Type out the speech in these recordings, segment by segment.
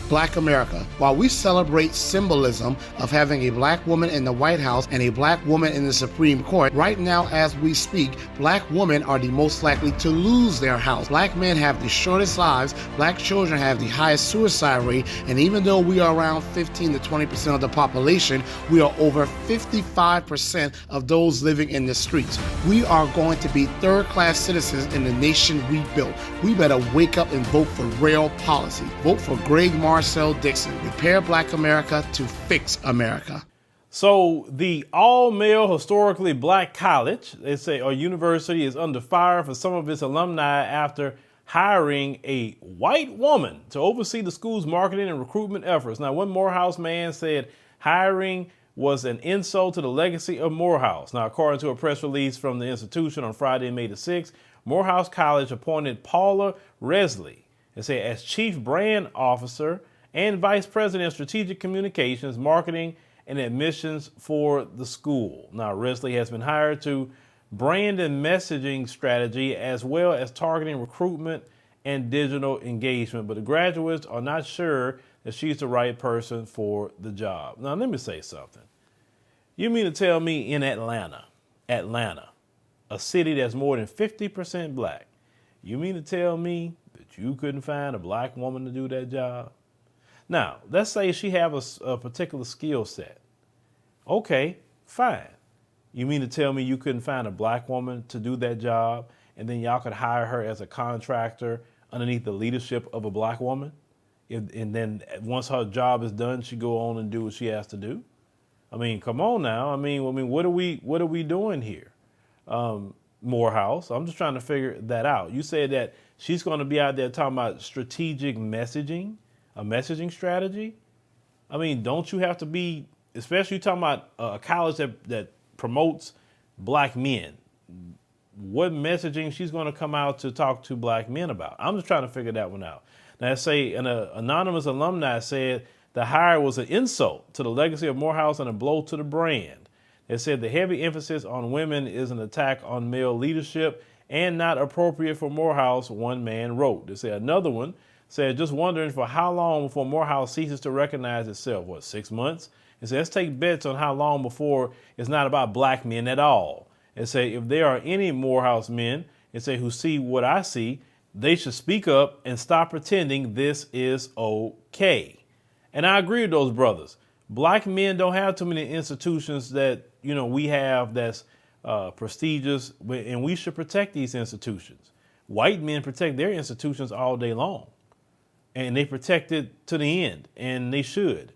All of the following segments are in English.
Black America. While we celebrate symbolism of having a black woman in the White House and a black woman in the Supreme Court, right now as we speak, black women are the most likely to lose their house. Black men have the shortest lives, black children have the highest suicide rate, and even though we are around 15 to 20% of the population, we are over 55% of those living in the streets. We are going to be third-class citizens in the nation we built. We better wake up and vote for real policy. Vote for Greg Marcel Dixon. Repair Black America to fix America. So the all-male historically black college, they say, or university is under fire for some of its alumni after hiring a white woman to oversee the school's marketing and recruitment efforts. Now, one Morehouse man said hiring was an insult to the legacy of Morehouse. Now, according to a press release from the institution on Friday, May the 6th, Morehouse College appointed Paula Resley, they say, as chief brand officer and vice president of strategic communications, marketing, and admissions for the school. Now, Resley has been hired to brand and messaging strategy as well as targeting recruitment and digital engagement. But the graduates are not sure that she's the right person for the job. Now, let me say something. You mean to tell me in Atlanta, a city that's more than 50% black, you mean to tell me that you couldn't find a black woman to do that job? Now, let's say she have a particular skill set. Okay, fine. You mean to tell me you couldn't find a black woman to do that job and then y'all could hire her as a contractor underneath the leadership of a black woman? And then once her job is done, she go on and do what she has to do? I mean, come on now. I mean, what are we doing here? Morehouse, I'm just trying to figure that out. You said that she's going to be out there talking about strategic messaging, a messaging strategy. I mean, don't you have to be, especially talking about a college that promotes black men, what messaging she's going to come out to talk to black men about? I'm just trying to figure that one out. Now, say an anonymous alumni said the hire was an insult to the legacy of Morehouse and a blow to the brand. They said the heavy emphasis on women is an attack on male leadership and not appropriate for Morehouse, one man wrote. They said another one said, just wondering for how long before Morehouse ceases to recognize itself. 6 months? It said, let's take bets on how long before it's not about black men at all. It say, if there are any Morehouse men, it say, who see what I see, they should speak up and stop pretending this is okay. And I agree with those brothers. Black men don't have too many institutions that, we have that's prestigious, and we should protect these institutions. White men protect their institutions all day long, and they protect it to the end, and they should.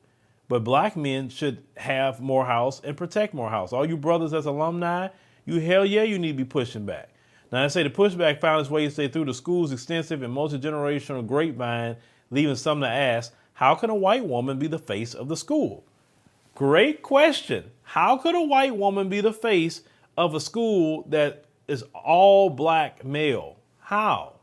But black men should have Morehouse and protect Morehouse. All you brothers as alumni, you need to be pushing back. Now, I say the pushback found its way through the school's extensive and multi-generational grapevine, leaving some to ask, how can a white woman be the face of the school? Great question. How could a white woman be the face of a school that is all black male? How?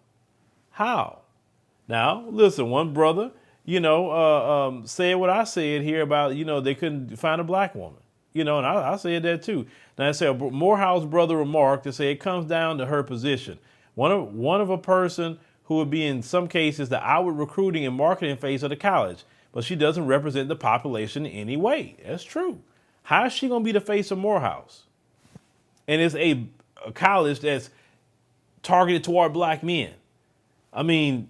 Now, listen, one brother, said what I said here about, they couldn't find a black woman, and I said that too. Now, I say a Morehouse brother remarked to say it comes down to her position. One of a person who would be in some cases the outward recruiting and marketing phase of the college, but she doesn't represent the population in any way. That's true. How is she going to be the face of Morehouse? And it's a college that's targeted toward black men. I mean,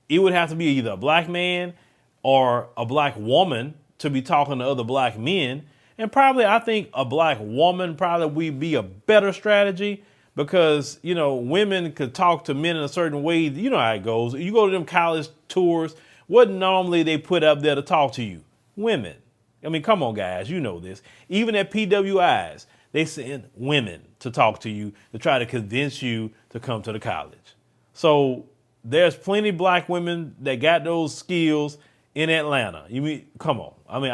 it would have to be either a black man or a black woman to be talking to other black men. And probably, I think a black woman probably would be a better strategy because, women could talk to men in a certain way. You know how it goes. You go to them college tours, what normally they put up there to talk to you? Women. I mean, come on, guys, you know this. Even at PWIs, they send women to talk to you to try to convince you to come to the college. So there's plenty of black women that got those skills in Atlanta. You mean, come on. I mean,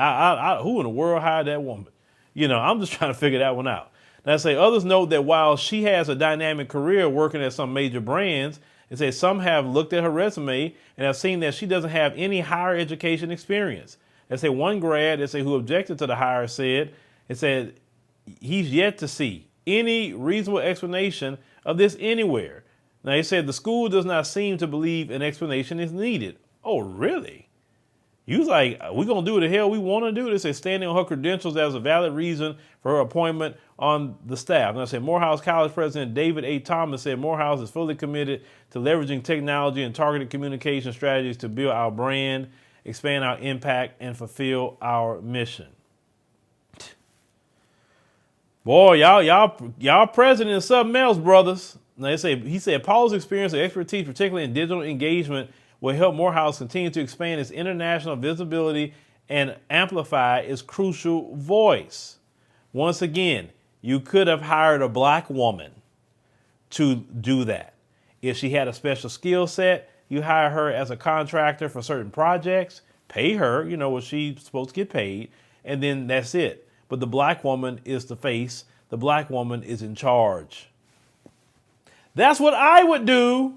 who in the world hired that woman? I'm just trying to figure that one out. Now, I say others note that while she has a dynamic career working at some major brands, they say some have looked at her resume and have seen that she doesn't have any higher education experience. They say one grad, who objected to the hire said he's yet to see any reasonable explanation of this anywhere. Now, he said the school does not seem to believe an explanation is needed. Oh, really? He was like, we're going to do what the hell we want to do. They say standing on her credentials as a valid reason for her appointment on the staff. And I said Morehouse College President David A. Thomas said Morehouse is fully committed to leveraging technology and targeted communication strategies to build our brand, expand our impact, and fulfill our mission. Boy, y'all president is something else, brothers. Now he said Paul's experience and expertise, particularly in digital engagement, will help Morehouse continue to expand its international visibility and amplify its crucial voice. Once again, you could have hired a black woman to do that. If she had a special skill set, you hire her as a contractor for certain projects, pay her, what she's supposed to get paid, and then that's it. But the black woman is the face. The black woman is in charge. That's what I would do.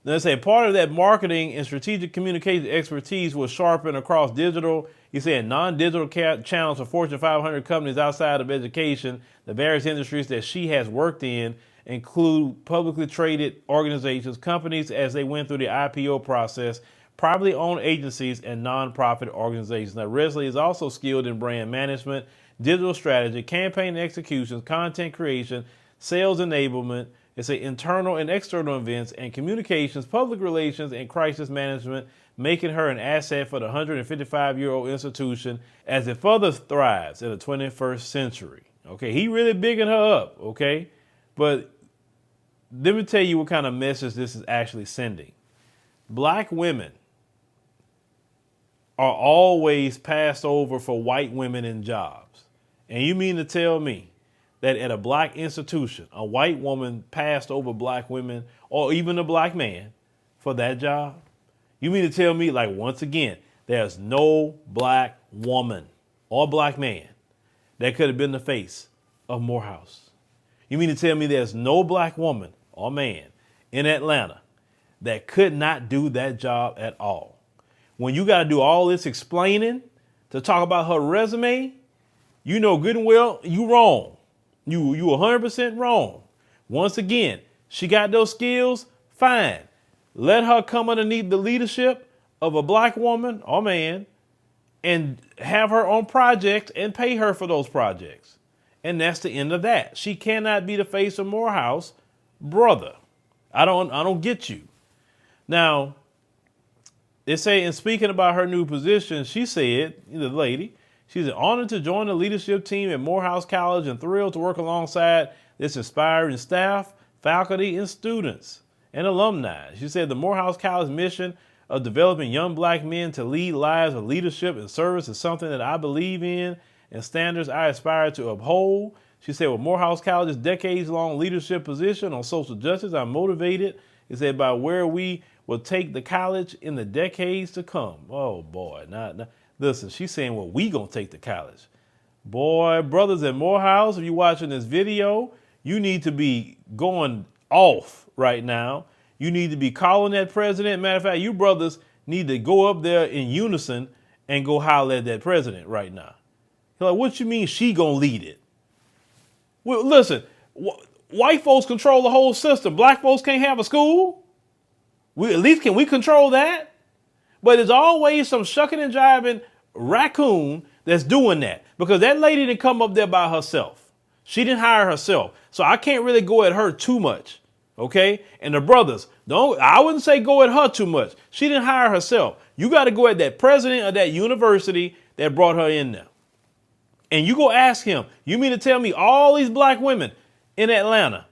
Let's say part of that marketing and strategic communication expertise was sharpened across digital. He said non-digital channels for Fortune 500 companies outside of education. The various industries that she has worked in include publicly traded organizations, companies as they went through the IPO process, privately owned agencies, and nonprofit organizations. Now, Resley is also skilled in brand management, digital strategy, campaign execution, content creation, sales enablement. It's internal and external events and communications, public relations, and crisis management, making her an asset for the 155-year-old institution as it further thrives in the 21st century. Okay, he really bigging her up, okay? But let me tell you what kind of message this is actually sending. Black women are always passed over for white women in jobs. And you mean to tell me that at a black institution, a white woman passed over black women or even a black man for that job? You mean to tell me, like, once again, there's no black woman or black man that could have been the face of Morehouse? You mean to tell me there's no black woman or man in Atlanta that could not do that job at all? When you got to do all this explaining to talk about her resume, you know good and well you wrong. You 100% wrong. Once again, she got those skills, fine. Let her come underneath the leadership of a black woman or man and have her on projects and pay her for those projects. And that's the end of that. She cannot be the face of Morehouse, brother. I don't get you. Now, they say in speaking about her new position, she said, the lady, she's honored to join the leadership team at Morehouse College and thrilled to work alongside this inspiring staff, faculty, and students and alumni. She said the Morehouse College mission of developing young black men to lead lives of leadership and service is something that I believe in and standards I aspire to uphold. She said with Morehouse College's decades-long leadership position on social justice, I'm motivated, he said, by where we will take the college in the decades to come. Oh, boy. Listen, she's saying, well, we gonna take the college. Boy, brothers at Morehouse, if you're watching this video, you need to be going off right now. You need to be calling that president. Matter of fact, you brothers need to go up there in unison and go holler at that president right now. You're like, what you mean she gonna lead it? Well, listen, white folks control the whole system. Black folks can't have a school. At least can we control that? But there's always some shucking and jiving raccoon that's doing that, because that lady didn't come up there by herself. She didn't hire herself. So I can't really go at her too much. Okay. And the brothers, I wouldn't say go at her too much. She didn't hire herself. You got to go at that president of that university that brought her in there. And you go ask him, you mean to tell me all these black women in Atlanta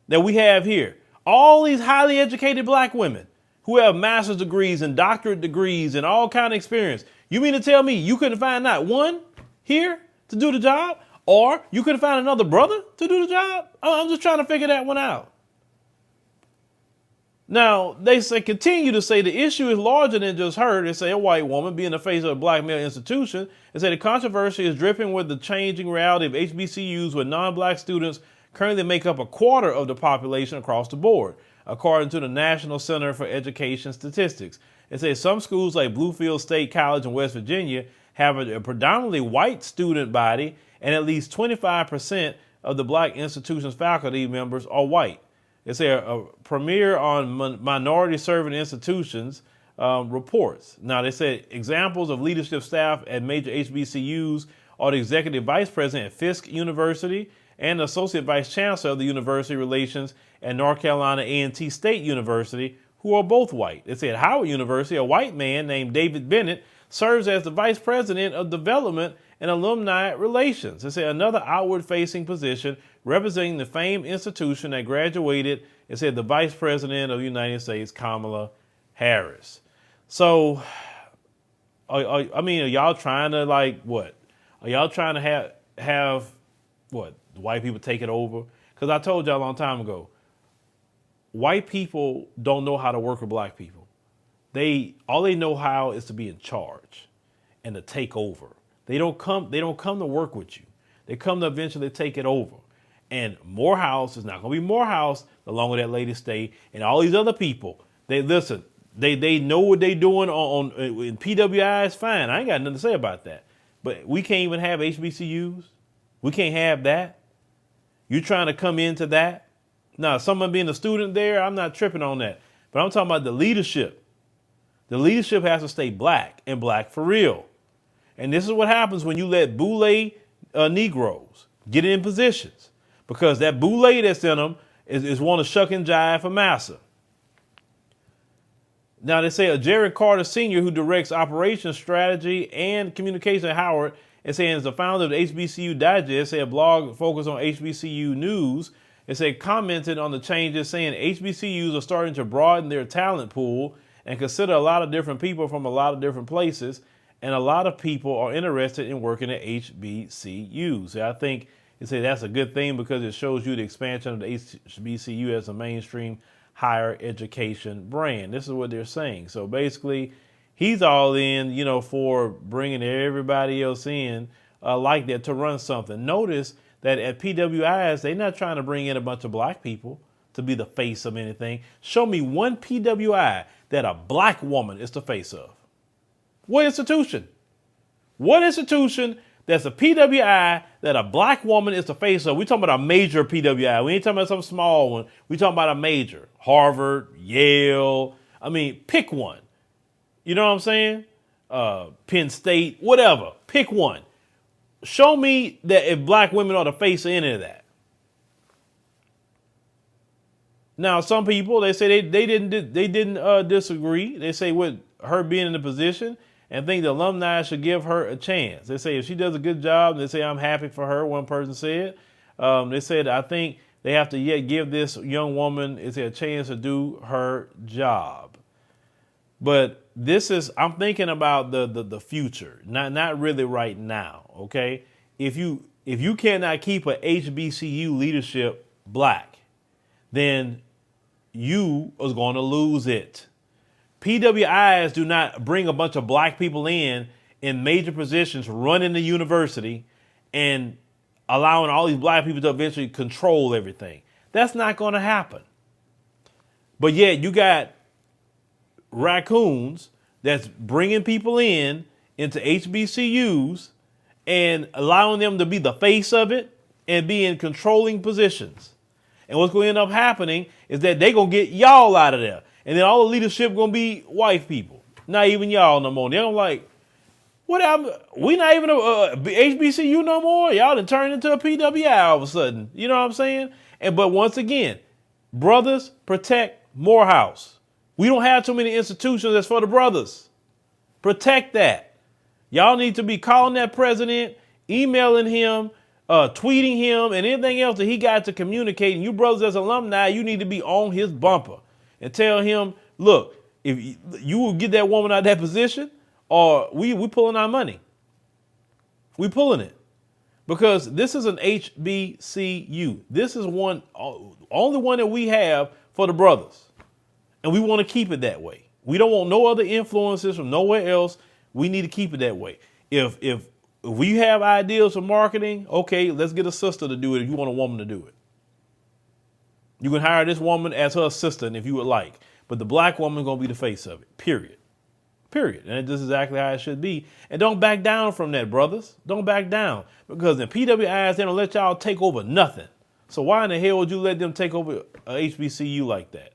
that we have here, all these highly educated black women who have master's degrees and doctorate degrees and all kind of experience, you mean to tell me you couldn't find not one here to do the job? Or you couldn't find another brother to do the job? I'm just trying to figure that one out. Now, they say continue to say the issue is larger than just her. They say a white woman being the face of a black male institution. They say the controversy is dripping with the changing reality of HBCUs, where non-black students currently make up a quarter of the population across the board, according to the National Center for Education Statistics. They say some schools like Bluefield State College in West Virginia have a predominantly white student body, and at least 25% of the black institution's faculty members are white. They say a premiere on minority serving institutions reports. Now, they said examples of leadership staff at major HBCUs are the executive vice president at Fisk University and the associate vice chancellor of the university relations at North Carolina A&T State University, who are both white. They said Howard University, a white man named David Bennett, serves as the vice president of development and alumni relations. They said another outward-facing position representing the famed institution that graduated, it said the vice president of the United States, Kamala Harris. So, are y'all trying to what? Are y'all trying to have what? White people take it over? Because I told y'all a long time ago, white people don't know how to work with black people. All they know how is to be in charge and to take over. They don't come to work with you. They come to eventually take it over. And Morehouse is not going to be Morehouse the longer that lady stay. And all these other people, they listen. They know what they doing in PWI is fine. I ain't got nothing to say about that. But we can't even have HBCUs. We can't have that. You trying to come into that? Now, someone being a student there, I'm not tripping on that. But I'm talking about the leadership. The leadership has to stay black and black for real. And this is what happens when you let boule Negroes get in positions. Because that boule that's in them is one to shuck and jive for massa. Now, they say a Jerry Carter Sr., who directs operations strategy and communication at Howard, and saying as the founder of the HBCU Digest, a blog focused on HBCU news, it said commented on the changes, saying HBCUs are starting to broaden their talent pool and consider a lot of different people from a lot of different places, and a lot of people are interested in working at HBCUs. So I think it said that's a good thing because it shows you the expansion of the HBCU as a mainstream higher education brand. This is what they're saying. So basically, he's all in, for bringing everybody else in like that to run something. Notice that at PWIs, they're not trying to bring in a bunch of black people to be the face of anything. Show me one PWI that a black woman is the face of. What institution? What institution that's a PWI that a black woman is the face of? We're talking about a major PWI. We ain't talking about some small one. We're talking about a major. Harvard, Yale. Pick one. You know what I'm saying? Penn State, whatever. Pick one. Show me that if black women are the face of any of that. Now, some people, they say they didn't disagree. They say with her being in the position and think the alumni should give her a chance. They say if she does a good job, they say I'm happy for her, one person said. They said, I think they have to yet give this young woman a chance to do her job. But I'm thinking about the future, not really right now, okay? If you cannot keep a HBCU leadership black, then you are going to lose it. PWIs do not bring a bunch of black people in major positions, running the university, and allowing all these black people to eventually control everything. That's not going to happen. But yet you got raccoons that's bringing people into HBCUs and allowing them to be the face of it and be in controlling positions. And what's going to end up happening is that they're going to get y'all out of there. And then all the leadership going to be white people. Not even y'all no more. They're like, what happened? We not even a HBCU no more? Y'all done turned into a PWI all of a sudden. You know what I'm saying? But once again, brothers, protect Morehouse. We don't have too many institutions that's for the brothers. Protect that. Y'all need to be calling that president, emailing him, tweeting him, and anything else that he got to communicate. And you brothers as alumni, you need to be on his bumper and tell him, look, if you will get that woman out of that position, or we pulling our money. We pulling it. Because this is an HBCU. This is only one that we have for the brothers. And we want to keep it that way. We don't want no other influences from nowhere else. We need to keep it that way. If we have ideas for marketing, okay, let's get a sister to do it if you want a woman to do it. You can hire this woman as her assistant if you would like. But the black woman is going to be the face of it, period. Period. And this is exactly how it should be. And don't back down from that, brothers. Don't back down. Because in PWIs, they don't let y'all take over nothing. So why in the hell would you let them take over a HBCU like that?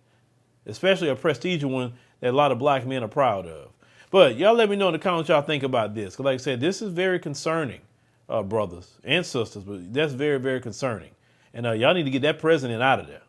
Especially a prestigious one that a lot of black men are proud of. But y'all let me know in the comments what y'all think about this. Because like I said, this is very concerning, brothers and sisters. But that's very, very concerning. And y'all need to get that president out of there.